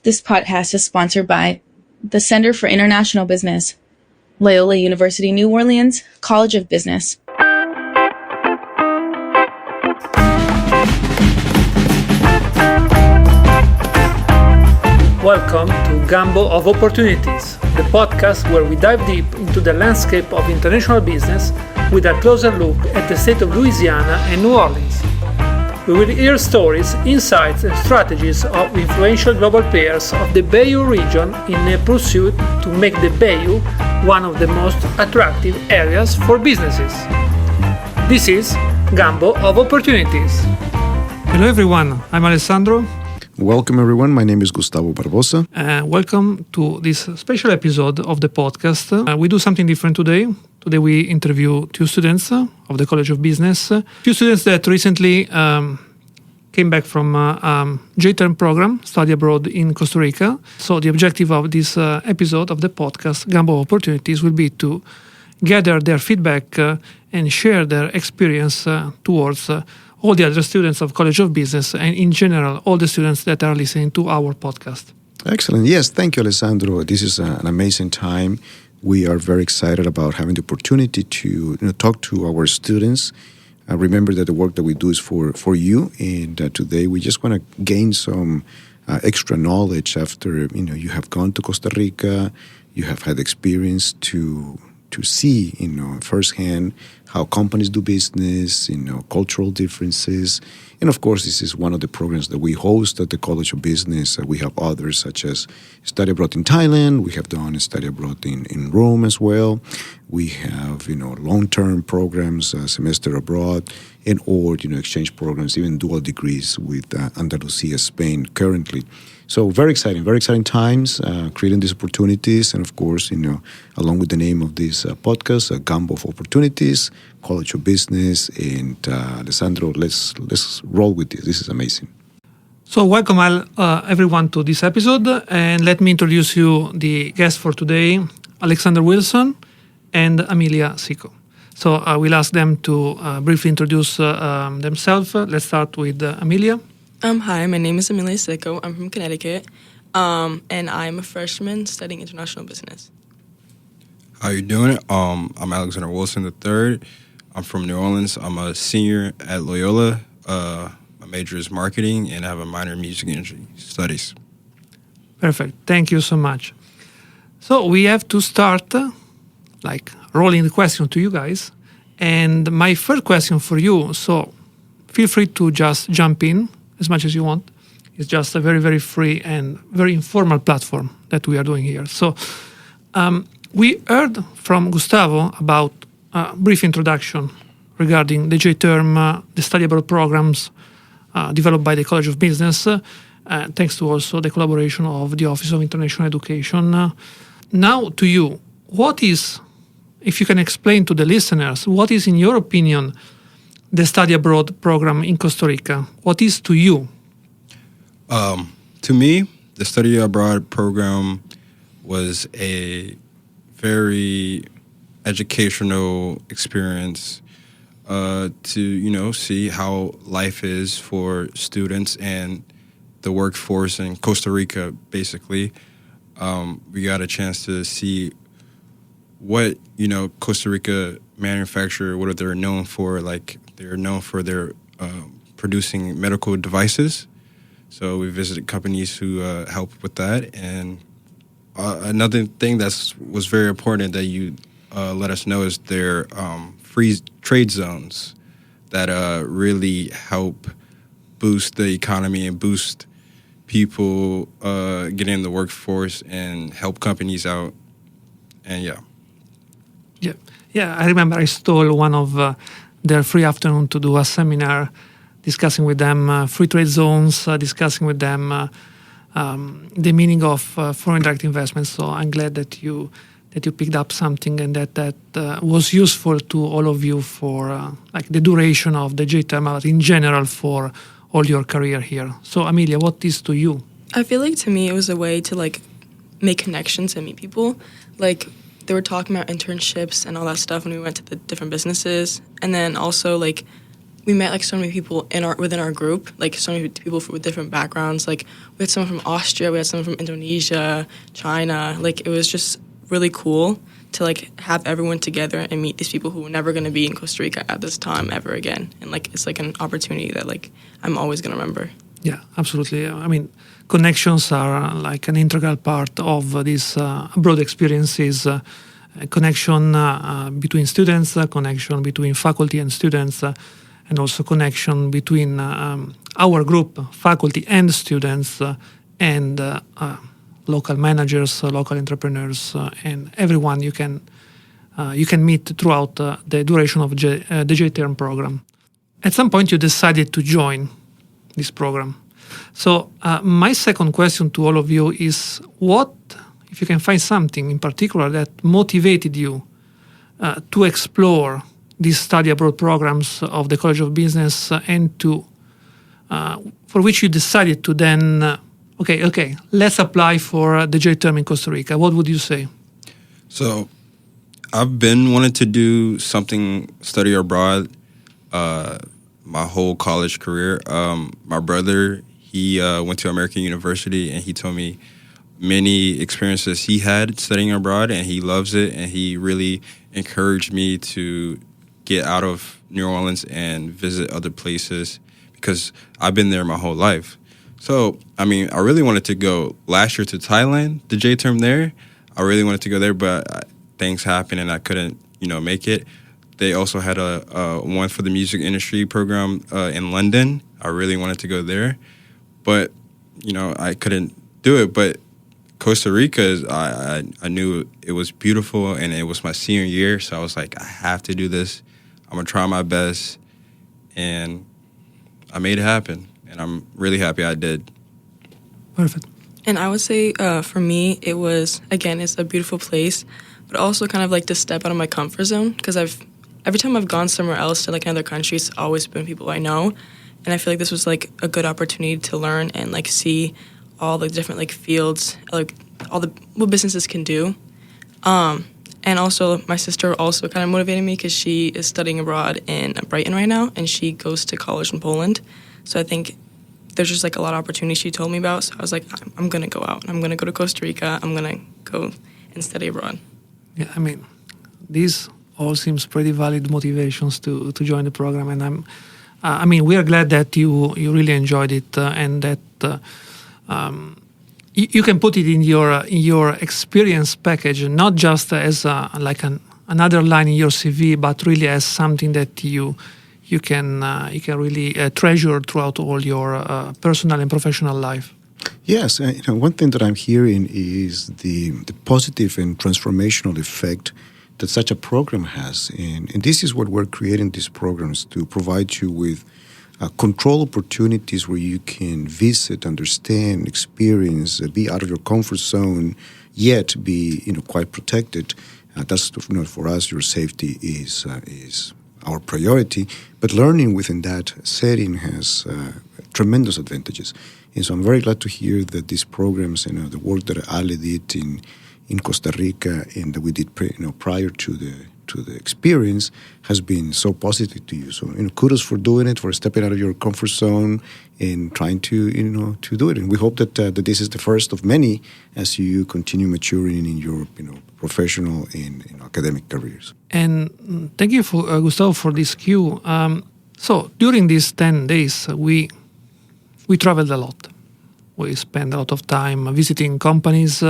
This podcast is sponsored by the Center for International Business, Loyola University New Orleans, College of Business. Welcome to Gumbo of Opportunities, the podcast where we dive deep into the landscape of international business with a closer look at the state of Louisiana and New Orleans. We will hear stories, insights, and strategies of influential global players of the Bayou region in a pursuit to make the Bayou one of the most attractive areas for businesses. This is Gumbo of Opportunities. Hello everyone, I'm Alessandro. Welcome everyone, my name is Gustavo Barboza. Welcome to this special episode of the podcast. We do something different today. Today we interview two students of the College of Business. Two students that recently came back from a J-term program, study abroad in Costa Rica. So the objective of this episode of the podcast, Gumbo Opportunities, will be to gather their feedback and share their experience towards all the other students of College of Business and in general, all the students that are listening to our podcast. Excellent. Yes, thank you, Alessandro. This is an amazing time. We are very excited about having the opportunity to talk to our students. Remember that the work that we do is for you, and today we just want to gain some extra knowledge after you have gone to Costa Rica, you have had experience to see firsthand how companies do business, cultural differences. And of course, this is one of the programs that we host at the College of Business. We have others such as study abroad in Thailand. We have done study abroad in Rome as well. We have, long-term programs, semester abroad, and or, exchange programs, even dual degrees with Andalusia, Spain currently. So very exciting times, creating these opportunities. And of course, along with the name of this podcast, Gumbo of Opportunities, College of Business. And Alessandro, let's roll with this. This is amazing. So welcome everyone to this episode. And let me introduce you the guests for today, Alexander Wilson and Amelia Sico. So I will ask them to briefly introduce themselves. Let's start with Amelia. Hi, my name is Amelia Sico. I'm from Connecticut, and I'm a freshman studying international business. How you doing? I'm Alexander Wilson III. I'm from New Orleans. I'm a senior at Loyola. My major is marketing, and I have a minor in music industry studies. Perfect. Thank you so much. So we have to start, rolling the question to you guys. And my first question for you, so feel free to just jump in as much as you want. It's just a very, very free and very informal platform that we are doing here. So we heard from Gustavo about a brief introduction regarding the J-term, the study abroad programs developed by the College of Business, thanks to also the collaboration of the Office of International Education. Now to you, what is, if you can explain to the listeners, what is in your opinion the study abroad program in Costa Rica? What is to you? To me, the study abroad program was a very educational experience to, see how life is for students and the workforce in Costa Rica, basically. We got a chance to see what, Costa Rica manufacture, what they're known for. They're known for their producing medical devices. So we visited companies who help with that. And another thing that was very important that you let us know is their free trade zones that really help boost the economy and boost people getting in the workforce and help companies out. And Yeah, I remember I stole one of their free afternoon to do a seminar discussing with them free trade zones, discussing with them the meaning of foreign direct investment. So I'm glad that you picked up something and that was useful to all of you for the duration of the J-term, but in general for all your career here. So Amelia, what is to you? I feel like to me it was a way to make connections and meet people. They were talking about internships and all that stuff when we went to the different businesses. And then also we met like so many people within our group, like so many people with different backgrounds. Like we had someone from Austria, we had someone from Indonesia, China. Like it was just really cool to like have everyone together and meet these people who were never going to be in Costa Rica at this time ever again. And like it's like an opportunity that like I'm always going to remember. Yeah, absolutely. I mean, connections are like an integral part of these abroad experiences. Connection between students, connection between faculty and students, and also connection between our group, faculty and students, and local managers, local entrepreneurs, and everyone you can meet throughout the duration of the J-Term program. At some point, you decided to join this program. So my second question to all of you is, what, if you can find something in particular that motivated you to explore these study abroad programs of the College of Business and for which you decided to then, okay, let's apply for the J-Term in Costa Rica. What would you say? So I've been wanting to do something, study abroad, my whole college career. My brother, he went to American University, and he told me many experiences he had studying abroad, and he loves it, and he really encouraged me to get out of New Orleans and visit other places because I've been there my whole life. So, I mean, I really wanted to go last year to Thailand, the J-Term there. I really wanted to go there, but things happened and I couldn't, make it. They also had a one for the music industry program in London. I really wanted to go there, but, I couldn't do it. But Costa Rica, I knew it was beautiful, and it was my senior year, so I was like, I have to do this. I'm going to try my best, and I made it happen, and I'm really happy I did. Perfect. And I would say for me, it was, again, it's a beautiful place, but also kind of like to step out of my comfort zone, because every time I've gone somewhere else to like another country, it's always been people I know, and I feel like this was like a good opportunity to learn and like see all the different like fields, like what businesses can do. And also my sister also kind of motivated me because she is studying abroad in Brighton right now, and she goes to college in Poland. So I think there's just like a lot of opportunities she told me about. So I was like, I'm going to go out. I'm going to go to Costa Rica. I'm going to go and study abroad. Yeah, I mean, these all seems pretty valid motivations to join the program. And we are glad that you really enjoyed it and that you can put it in your experience package, not just as another line in your CV, but really as something that you can really treasure throughout all your personal and professional life. Yes, one thing that I'm hearing is the positive and transformational effect that such a program has, and this is what we're creating these programs to provide you with control opportunities where you can visit, understand, experience, be out of your comfort zone, yet be quite protected. That's for us. Your safety is our priority, but learning within that setting has tremendous advantages. And so I'm very glad to hear that these programs and the work that Ale did in Costa Rica and that we did prior to the experience has been so positive to you. So kudos for doing it, for stepping out of your comfort zone and trying to to do it. And we hope that that this is the first of many as you continue maturing in your professional and academic careers. And thank you for Gustavo for this cue. So during these 10 days, we traveled a lot. We spent a lot of time visiting companies.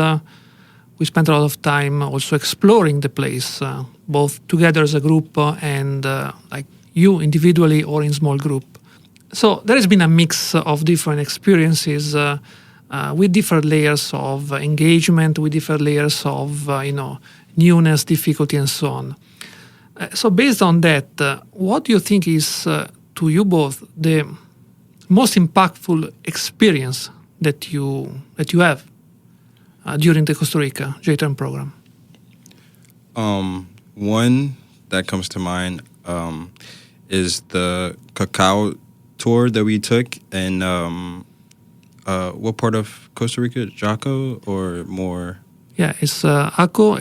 We spent a lot of time also exploring the place, both together as a group and like you individually or in small group. So there has been a mix of different experiences with different layers of engagement, with different layers of newness, difficulty, and so on. So based on that, what do you think is to you both the most impactful experience that you have during the Costa Rica J-Term program? One that comes to mind is the cacao tour that we took in what part of Costa Rica? Jaco or more? Yeah, it's Aco.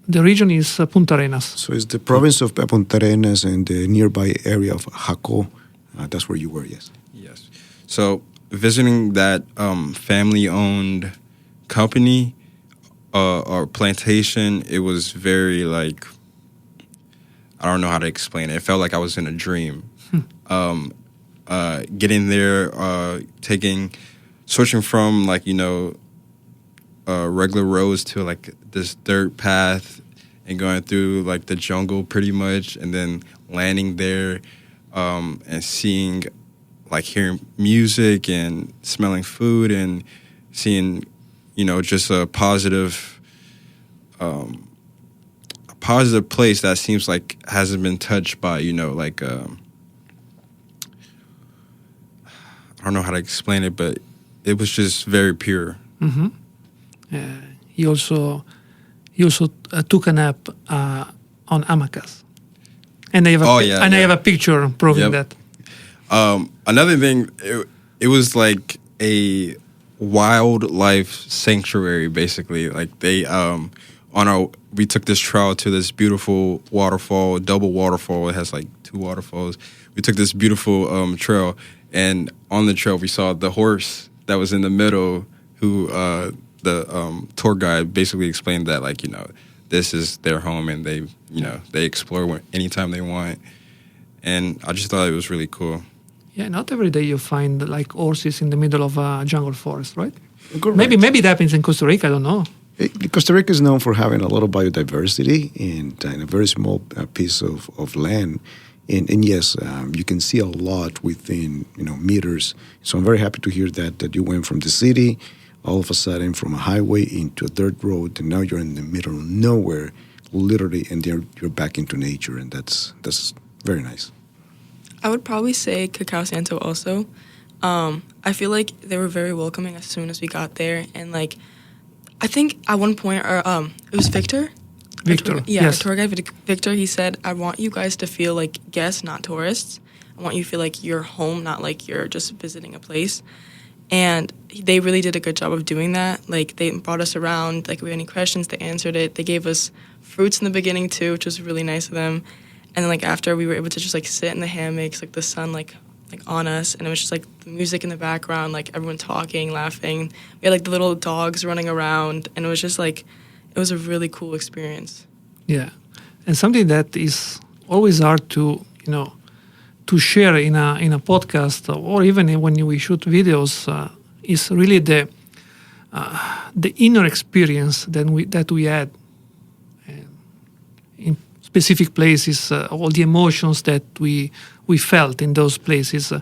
the region is Punta Arenas. So it's the province of Punta Arenas and the nearby area of Jaco. That's where you were, yes. Yes. So visiting that family-owned company or plantation, it was very like, I don't know how to explain it. It felt like I was in a dream. Getting there, switching from like, regular roads to like this dirt path and going through like the jungle pretty much, and then landing there and seeing, like hearing music and smelling food and seeing, just a positive place that seems like hasn't been touched by, like I don't know how to explain it, but it was just very pure. Mm-hmm. He also took a nap on Amacas, and I have a picture proving that. Another thing, it was like a wildlife sanctuary, basically. Like they we took this trail to this beautiful waterfall, double waterfall. It has like 2 waterfalls. We took this beautiful trail, and on the trail we saw the horse that was in the middle, who the tour guide basically explained that, like, this is their home, and they explore anytime they want. And I just thought it was really cool. Yeah, not every day you find like horses in the middle of a jungle forest, right? Correct. Maybe it happens in Costa Rica. I don't know. Costa Rica is known for having a lot of biodiversity and in a very small piece of land. And yes, you can see a lot within meters. So I'm very happy to hear that you went from the city, all of a sudden from a highway into a dirt road, and now you're in the middle of nowhere, literally, and you're back into nature, and that's very nice. I would probably say Cacao Santo also. I feel like they were very welcoming as soon as we got there, and like I think at one point, it was Victor. Victor, yes. Tour guide Victor, he said, I want you guys to feel like guests, not tourists. I want you to feel like you're home, not like you're just visiting a place. And they really did a good job of doing that. Like, they brought us around. Like, if we had any questions, they answered it. They gave us fruits in the beginning, too, which was really nice of them. And then, like, after, we were able to just, like, sit in the hammocks, like, the sun, like on us. And it was just, like, the music in the background, like, everyone talking, laughing. We had, like, the little dogs running around. And it was just, like, it was a really cool experience. Yeah. And something that is always hard to, to share in a podcast, or even when we shoot videos, is really the inner experience that we had in specific places, all the emotions that we felt in those places.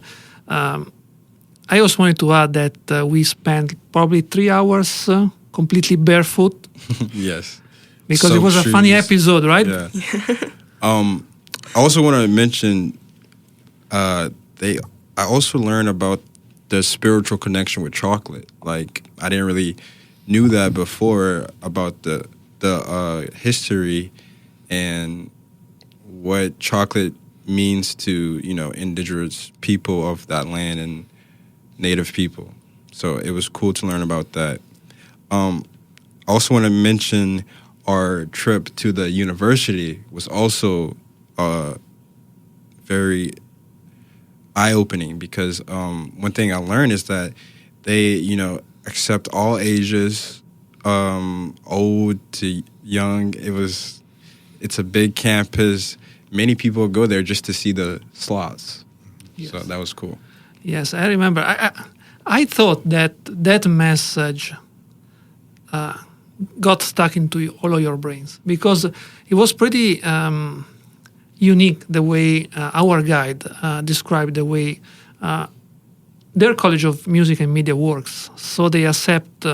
I also wanted to add that we spent probably 3 hours completely barefoot. Yes. Because it was a funny episode, right? Yeah. I also want to mention I also learned about the spiritual connection with chocolate. Like, I didn't really knew that before about the history and what chocolate means to, indigenous people of that land and native people. So it was cool to learn about that. I also want to mention our trip to the university was also very eye-opening, because one thing I learned is that they, accept all ages, old to young. It's a big campus. Many people go there just to see the slots. Yes. So that was cool. Yes, I remember. I thought that message got stuck into all of your brains, because it was pretty unique the way our guide described the way their College of Music and Media works. So they accept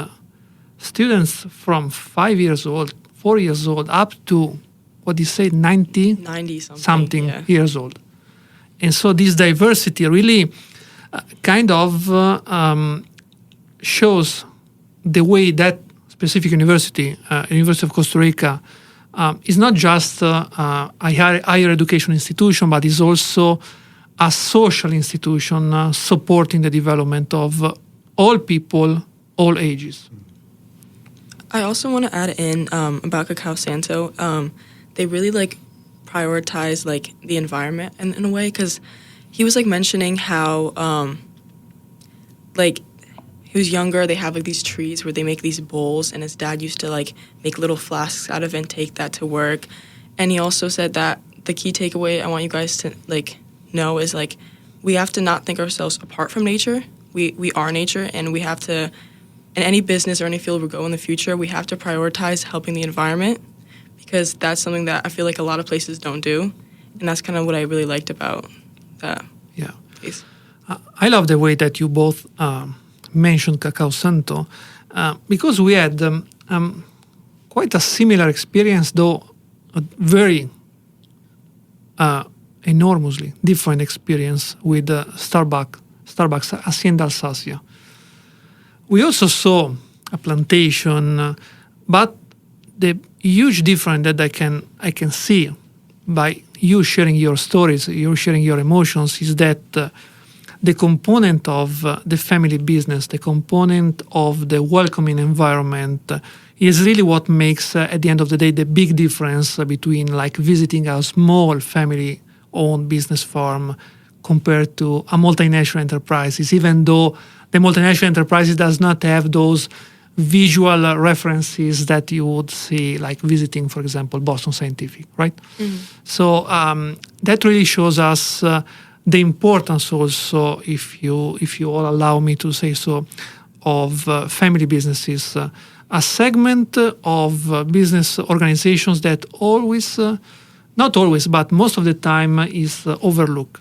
students from 5 years old, 4 years old, up to, what do you say, 90 something yeah. years old. And so this diversity really kind of shows the way that specific university, University of Costa Rica, is not just a higher education institution, but is also a social institution supporting the development of all people, all ages. I also want to add in about Cacao Santo. They really like prioritize like the environment in a way, because he was like mentioning how like he was younger. They have like these trees where they make these bowls, and his dad used to like make little flasks out of it and take that to work. And he also said that the key takeaway I want you guys to like know is like we have to not think ourselves apart from nature. We are nature, and we have to, in any business or any field we go in the future, we have to prioritize helping the environment, because that's something that I feel like a lot of places don't do, and that's kind of what I really liked about that Yeah. place. I love the way that you both mentioned Cacao Santo, because we had quite a similar experience, though a very enormously different experience with Starbucks Hacienda Alsacia. We also saw a plantation, but the huge difference that I can see by you sharing your stories, you sharing your emotions, is that the component of the family business, the component of the welcoming environment, is really what makes, at the end of the day, the big difference between like visiting a small family-owned business farm compared to a multinational enterprise. Even though the multinational enterprise does not have those visual references that you would see like visiting, for example, Boston Scientific, right? Mm-hmm. So that really shows us the importance also, if you all allow me to say so, of family businesses, a segment of business organizations that always, not always, but most of the time is overlooked,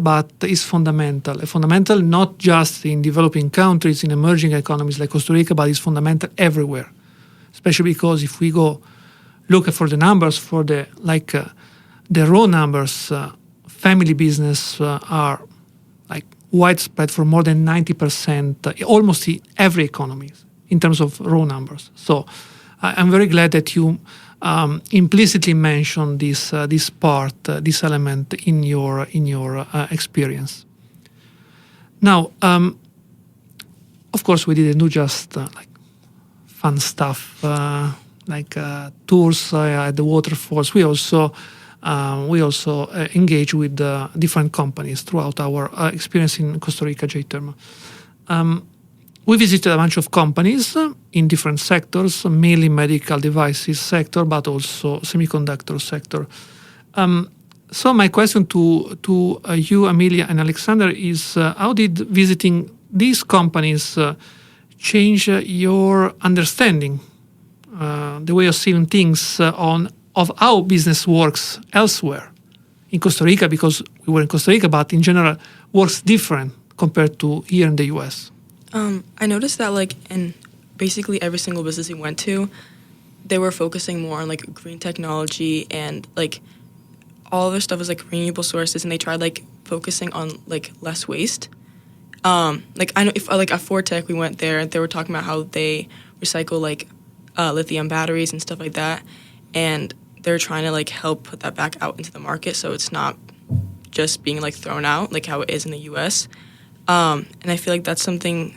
but is fundamental. Fundamental not just in developing countries, in emerging economies like Costa Rica, but is fundamental everywhere. Especially because if we go look for the numbers, for the raw numbers, family business are like widespread for more than 90%, almost in every economy in terms of raw numbers. So I'm very glad that you implicitly mentioned this part, this element in your experience. Now, of course, we didn't do just like fun stuff like tours at the waterfalls. We also engage with different companies throughout our experience in Costa Rica J-Term. We visited a bunch of companies in different sectors, mainly medical devices sector, but also semiconductor sector. So my question to you, Amelia and Alexander, is how did visiting these companies change your understanding, the way of seeing things of how business works elsewhere in Costa Rica? Because we were in Costa Rica, but in general works different compared to here in the US. I noticed that like in basically every single business we went to, they were focusing more on like green technology, and like all of their stuff was like renewable sources, and they tried like focusing on like less waste. Like I know if like at Fortech we went there, and they were talking about how they recycle like lithium batteries and stuff like that, and they're trying to like help put that back out into the market, so it's not just being like thrown out like how it is in the U.S. And I feel like that's something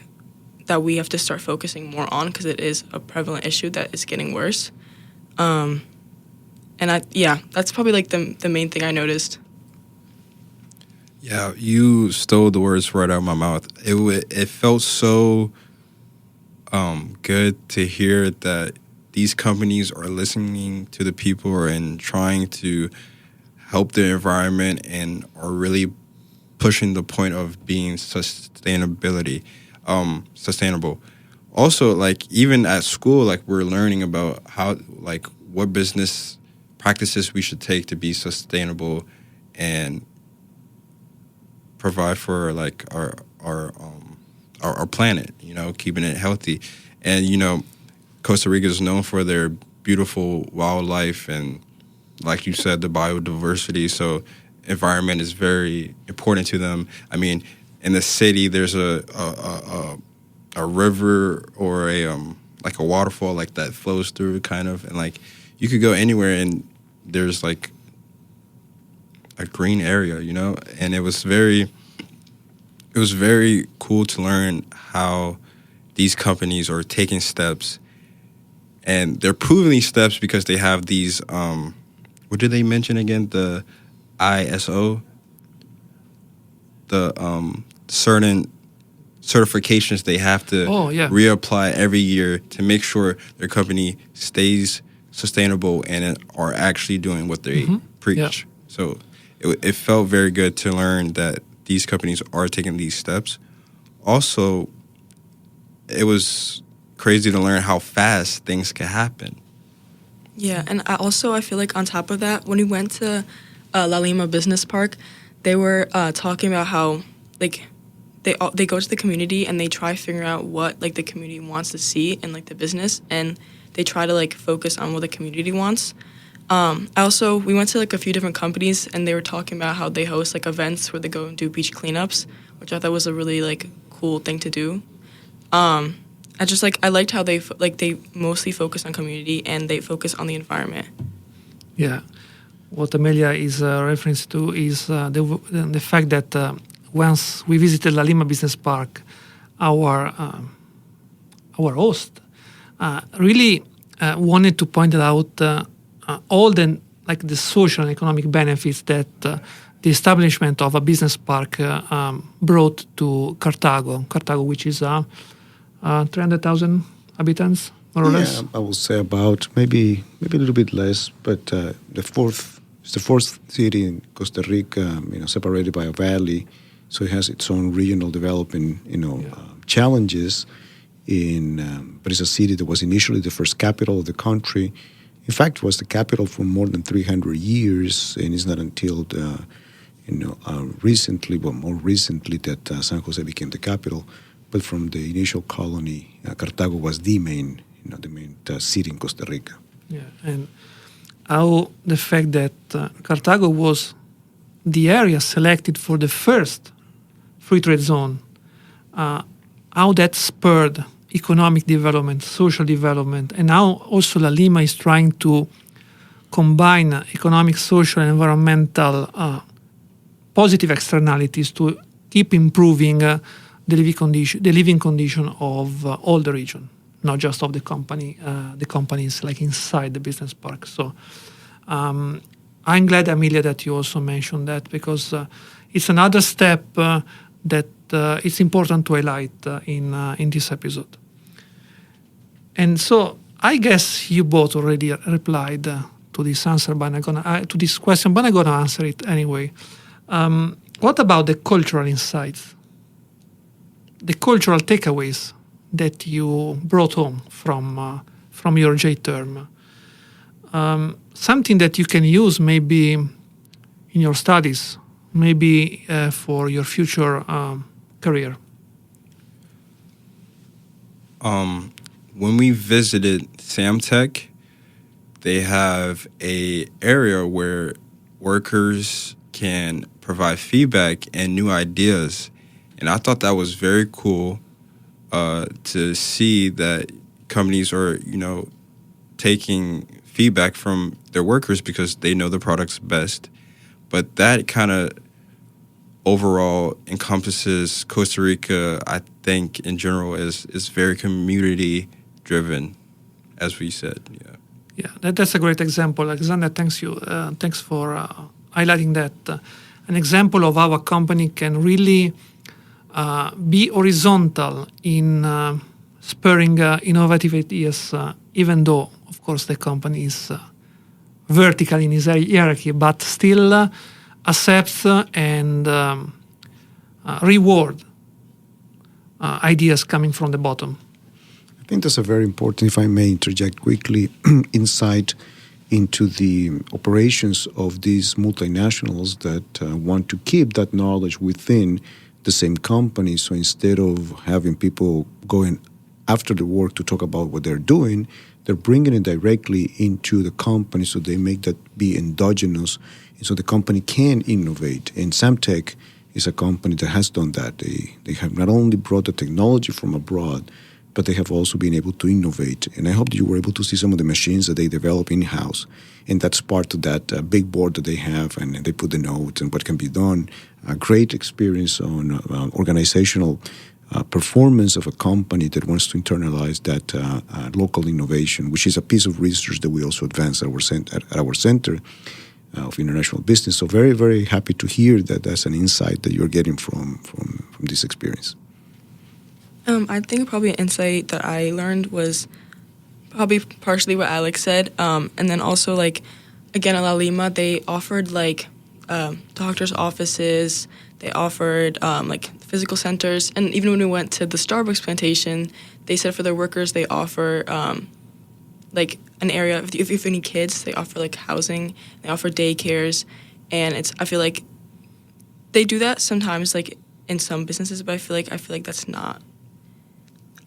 that we have to start focusing more on, because it is a prevalent issue that is getting worse. And that's probably like the main thing I noticed. Yeah, you stole the words right out of my mouth. It felt so good to hear that these companies are listening to the people and trying to help the environment and are really pushing the point of being sustainable. Also, like even at school, like we're learning about how, like what business practices we should take to be sustainable and provide for like our planet, you know, keeping it healthy. And you know, Costa Rica is known for their beautiful wildlife and, like you said, the biodiversity. So environment is very important to them. I mean, in the city, there's a river or like a waterfall like that flows through kind of, and like you could go anywhere and there's like a green area, you know. And it was very cool to learn how these companies are taking steps, and they're proving these steps because they have these, what did they mention again? The ISO, the certain certifications they have to reapply every year to make sure their company stays sustainable and are actually doing what they preach. Yeah. So it felt very good to learn that these companies are taking these steps. Also, it was crazy to learn how fast things can happen. Yeah, and I feel like on top of that, when we went to La Lima Business Park, they were talking about how like they go to the community and they try figuring out what like the community wants to see in like the business, and they try to like focus on what the community wants. We went to like a few different companies, and they were talking about how they host like events where they go and do beach cleanups, which I thought was a really like cool thing to do. I liked how they mostly focus on community and they focus on the environment. Yeah, what Amelia is reference to is the fact that once we visited La Lima Business Park, our host really wanted to point out all the social and economic benefits that the establishment of a business park brought to Cartago. Cartago, which is 300,000 inhabitants, more or less. I will say about maybe a little bit less, but the fourth city in Costa Rica, separated by a valley, so it has its own regional development, challenges. But it's a city that was initially the first capital of the country. In fact, it was the capital for more than 300 years, and it's not until more recently that San Jose became the capital. But from the initial colony, Cartago was the main city in Costa Rica. Yeah, and how the fact that Cartago was the area selected for the first free trade zone, how that spurred economic development, social development, and now also La Lima is trying to combine economic, social, and environmental positive externalities to keep improving the living condition of all the region, not just of the companies like inside the business park. So I'm glad, Amelia, that you also mentioned that, because it's another step that it's important to highlight in this episode. And so I guess you both already replied to this answer, but to this question, but I'm gonna answer it anyway. What about the cultural insights, the cultural takeaways that you brought home from your J term? Something that you can use maybe in your studies, maybe for your future career. When we visited Samtech, they have a area where workers can provide feedback and new ideas. And I thought that was very cool to see that companies are, taking feedback from their workers because they know the products best. But that kind of overall encompasses Costa Rica, I think, in general, is very community-driven, as we said. Yeah, that's a great example. Alexander, thanks for highlighting that. An example of how a company can really be horizontal in spurring innovative ideas, even though, of course, the company is vertical in its hierarchy, but still accepts and reward ideas coming from the bottom. I think that's a very important, if I may interject quickly, insight into the operations of these multinationals that want to keep that knowledge within the same company. So instead of having people going after the work to talk about what they're doing, they're bringing it directly into the company, so they make that be endogenous, and so the company can innovate. And Samtech is a company that has done that. They have not only brought the technology from abroad, but they have also been able to innovate. And I hope that you were able to see some of the machines that they develop in-house. And that's part of that big board that they have, and they put the notes and what can be done. A great experience on organizational performance of a company that wants to internalize that local innovation, which is a piece of research that we also advance at our center of international business. So very, very happy to hear that that's an insight that you're getting from this experience. I think probably an insight that I learned was probably partially what Alex said, and then also like again at La Lima they offered like doctors' offices, they offered like physical centers, and even when we went to the Starbucks plantation, they said for their workers they offer like an area if you have any kids, they offer like housing, they offer daycares, and I feel like they do that sometimes like in some businesses, but I feel like that's not.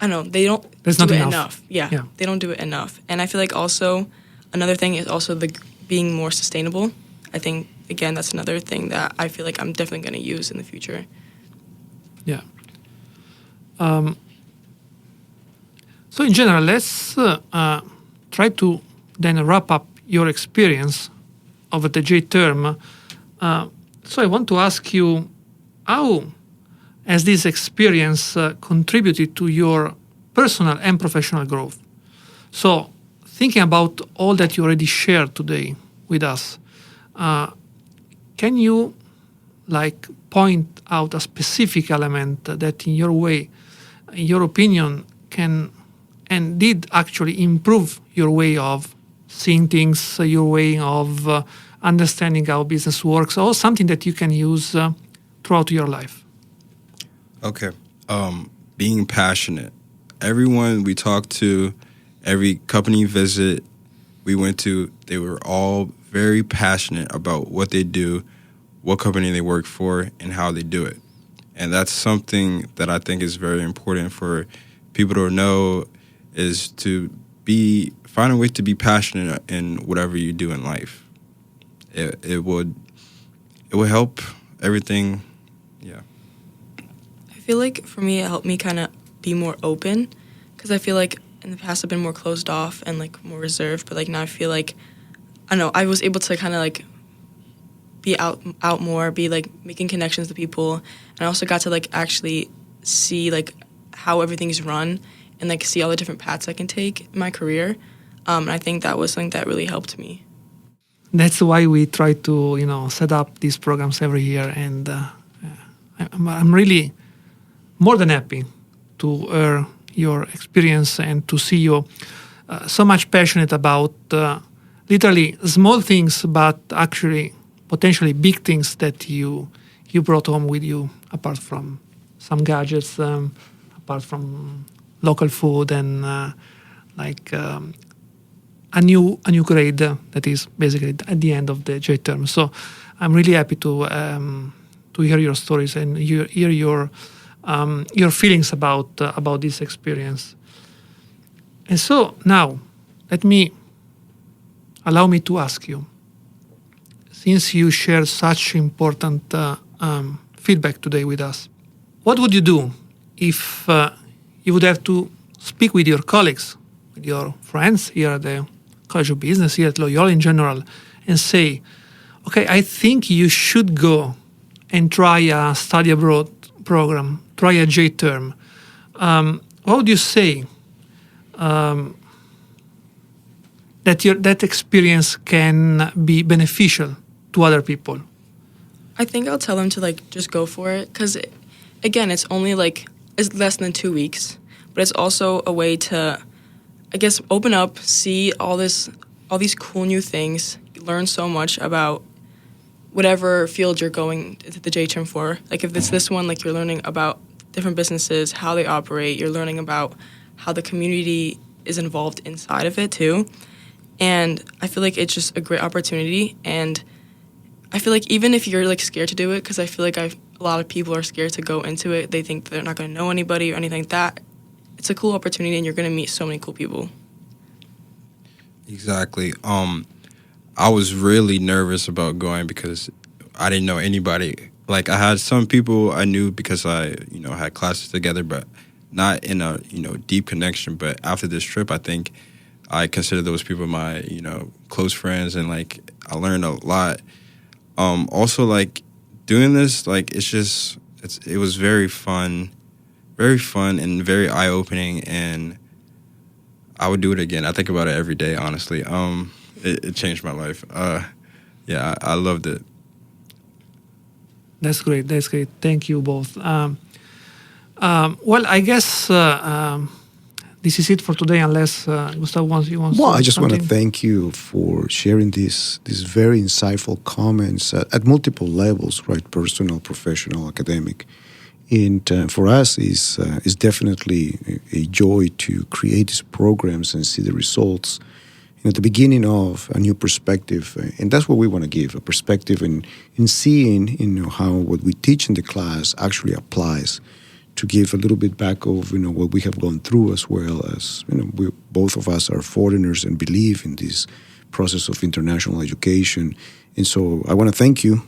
I don't know. They don't do it enough. Yeah, they don't do it enough. And I feel like also another thing is also the being more sustainable. I think, again, that's another thing that I feel like I'm definitely going to use in the future. Yeah. So in general, let's try to then wrap up your experience of the J term. So I want to ask you, how has this experience contributed to your personal and professional growth? So, thinking about all that you already shared today with us, can you point out a specific element that in your opinion, can and did actually improve your way of seeing things, your way of understanding how business works, or something that you can use throughout your life? Okay. Being passionate. Everyone we talked to, every company visit we went to, they were all very passionate about what they do, what company they work for, and how they do it. And that's something that I think is very important for people to know, is to find a way to be passionate in whatever you do in life. It would help everything. Yeah. I feel like for me, it helped me kind of be more open, because I feel like in the past I've been more closed off and like more reserved, but like now I feel like, I don't know, I was able to kind of like be out more, be like making connections to people, and I also got to like actually see like how everything's run and like see all the different paths I can take in my career, and I think that was something that really helped me. That's why we try to set up these programs every year, and I'm really more than happy to hear your experience and to see you so much passionate about literally small things, but actually potentially big things that you brought home with you, apart from some gadgets, apart from local food and a new grade that is basically at the end of the J term. So I'm really happy to hear your stories and hear your feelings about this experience. And so now, allow me to ask you, since you shared such important feedback today with us, what would you do if you would have to speak with your colleagues, with your friends here at the College of Business, here at Loyola in general, and say, okay, I think you should go and try a study abroad program, try a J term. What would you say that experience can be beneficial to other people? I think I'll tell them to like just go for it, because again, it's less than 2 weeks, but it's also a way to, I guess, open up, see all these cool new things, learn so much about whatever field you're going to the J term for. Like if it's this one, like you're learning about different businesses, how they operate, you're learning about how the community is involved inside of it too. And I feel like it's just a great opportunity. And I feel like even if you're like scared to do it, because I feel like a lot of people are scared to go into it, they think they're not going to know anybody or anything like that. It's a cool opportunity, and you're going to meet so many cool people. Exactly. I was really nervous about going because I didn't know anybody. Like I had some people I knew because I, had classes together, but not in a, deep connection. But after this trip, I think I consider those people my, close friends, and like I learned a lot. Also, like doing this, like it was very fun, very fun and very eye-opening, and I would do it again. I think about it every day, honestly. It changed my life. Yeah, I loved it. That's great. That's great. Thank you both. Well, I guess this is it for today, unless Gustavo wants you want. Well, I just want to something. thank you for sharing these very insightful comments at multiple levels, right? Personal, professional, academic. And for us, is definitely a joy to create these programs and see the results. The beginning of a new perspective, and that's what we want to give, a perspective in seeing, how what we teach in the class actually applies, to give a little bit back of, what we have gone through, as well as, we both of us are foreigners and believe in this process of international education. And so I want to thank you,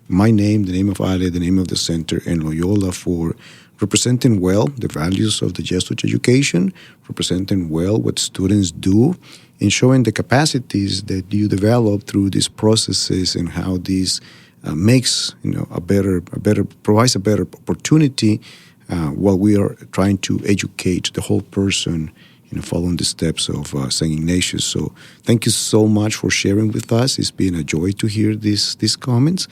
my name, the name of Ale, the name of the center, and Loyola, for representing well the values of the Jesuit education, representing well what students do, and showing the capacities that you develop through these processes, and how this makes provides a better opportunity while we are trying to educate the whole person, following the steps of St. Ignatius. So thank you so much for sharing with us. It's been a joy to hear these comments.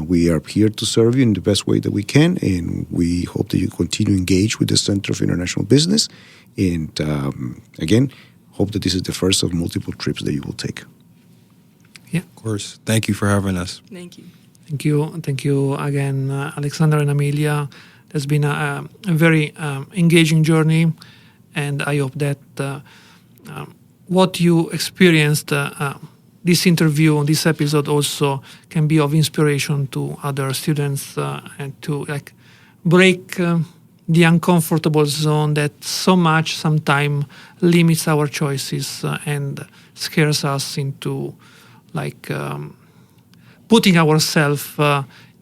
We are here to serve you in the best way that we can, and we hope that you continue to engage with the Center of International Business. And again, hope that this is the first of multiple trips that you will take. Yeah, Of course. Thank you for having us. Thank you. Thank you again, Alessandro and Amelia. It's been a very engaging journey, and I hope that what you experienced, this interview, this episode, also can be of inspiration to other students, and to break the uncomfortable zone that so much sometimes limits our choices and scares us into putting ourselves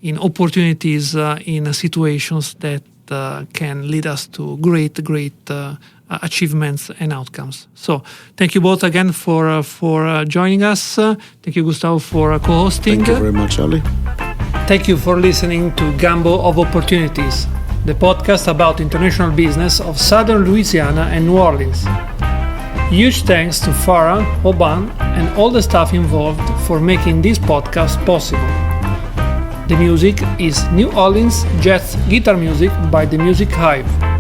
in opportunities, in situations that can lead us to great achievements and outcomes. So thank you both again for joining us. Thank you, Gustavo, for co-hosting. Thank you very much, Ali. Thank you for listening to Gambo of Opportunities, the podcast about international business of Southern Louisiana and New Orleans. Huge thanks to Farah, Oban, and all the staff involved for making this podcast possible. The music is New Orleans jazz guitar music by The Music Hive.